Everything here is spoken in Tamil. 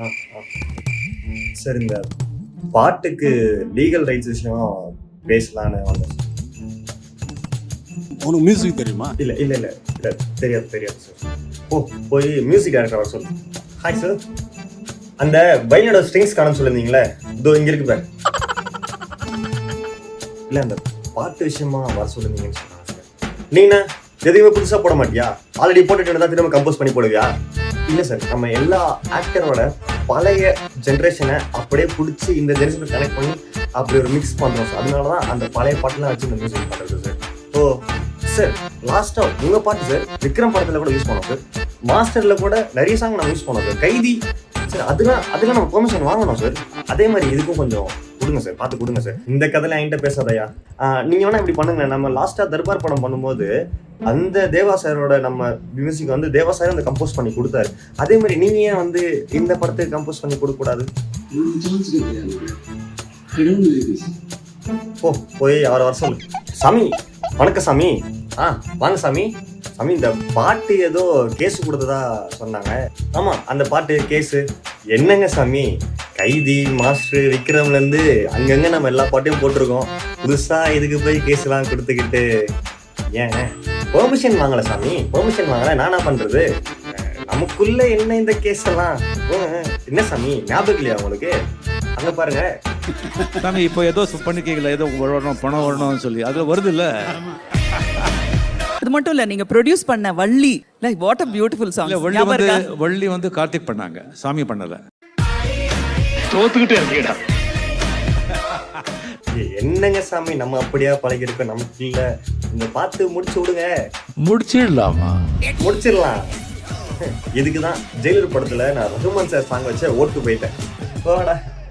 ஆ, ஆ. சரி, இந்த பாட்டுக்கு லீகல் ரைட்ஸ் விஷயம் பேசலான்னு வந்தேன். உனக்கு மியூசிக் தெரியுமா? இல்ல இல்ல இல்ல இல்ல, தெரியாது தெரியாது சார். போய் மியூசிக் டைரக்டர் வர சொல்லு. ஹாய் சார், அந்த பையனோட ஸ்ட்ரிங்ஸ் காணும் சொல்லியிருந்தீங்களே, இதோ இங்க இருக்கு பாரு. இல்ல, அந்த பாட்டு விஷயமா வர சொல்லிருந்தீங்கன்னு சொன்னாங்க சார். நீ என்ன எதையுமே புதுசா போட மாட்டியா? ஆல்ரெடி போட்டுட்டு தான் திரும்ப கம்போஸ் பண்ணி போடுவியா? இல்ல சார், நம்ம எல்லா ஆக்டரோட பழைய ஜென்ரேஷனை அப்படியே பிடிச்சி இந்த ஜென்ரேஷனை கனெக்ட் பண்ணி அப்படி ஒரு மிக்ஸ் பண்றோம் சார். அதனாலதான் அந்த பழைய பாட்டுலாம் வச்சு இந்த மியூசிக் பண்றது சார். ஓ சார், லாஸ்டா உங்க பாட்டு சார் விக்ரம் படத்துல கூட யூஸ் பண்ணோம் சார். மாஸ்டர்ல கூட நிறைய சாங் நம்ம யூஸ் பண்ணோம் சார். கைதி சார், அதெல்லாம் நம்ம பெர்மிஷன் வாங்கணும் சார். அதே மாதிரி இதுக்கும் கொஞ்சம் கொடுங்க சார், பார்த்து கொடுங்க சார். இந்த கதையில என்கிட்ட பேசாதயா. நீங்க வேணா இப்படி பண்ணுங்க. நம்ம லாஸ்டா தர்பார் படம் பண்ணும்போது அந்த தேவா சாரோட நம்ம மியூசிக் வந்து தேவா சார் வந்து கம்போஸ் பண்ணி கொடுத்தாரு. அதே மாதிரி நீங்க ஏன் வந்து இந்த படத்துக்கு கம்போஸ் பண்ணி கொடுக்க கூடாது? போய் அவரை வர சொல்லு. சாமி, வணக்கம் சாமி. வாங்க சாமி. சாமி, இந்த பாட்டு ஏதோ கேஸ் கொடுத்ததா சொன்னாங்க. ஆமா, அந்த பாட்டு கேஸ் என்னங்க சாமி? கைதி, மாஸ்டர், விக்ரம்ல இருந்து அங்கங்க நம்ம எல்லா பாட்டையும் போட்டிருக்கோம். புதுசா இதுக்கு போய் கேஸ் எல்லாம் கொடுத்துக்கிட்டு ஏன் பெர்மிஷன் வாங்கல சாமி? பெர்மிஷன் வாங்கல நானா பண்றது? நமக்குள்ள என்ன இந்த கேஸ் எல்லாம்? என்ன சாமி, ஞாபகம் இல்லையா உங்களுக்கு? அங்க பாருங்க சாமி, இப்போ ஏதோ பண்ணிக்கல, ஏதோ வரணும், பணம் வரணும்னு சொல்லி அதுல வருது இல்ல. அது மட்டும் இல்ல, நீங்க ப்ரொடியூஸ் பண்ண Valli, like what a beautiful song. Valli வந்து கார்த்திக் பண்ணாங்க, சாமி பண்ணல. தோத்துக்கிட்டே இருக்கீடா. என்னங்க சாமி, நம்ம அப்படியா பழகிருக்கோம்? நமக்கு இல்ல. இந்த பாத்து முடிச்சு விடுங்க. முடிச்சிடலாமா? முடிச்சிடலாம். இதுக்குதான் ஜெயிலர் படத்துல நான் ரகுமான் சார் சாங் வச்ச ஓட்டு போயிட்டேன். போடா.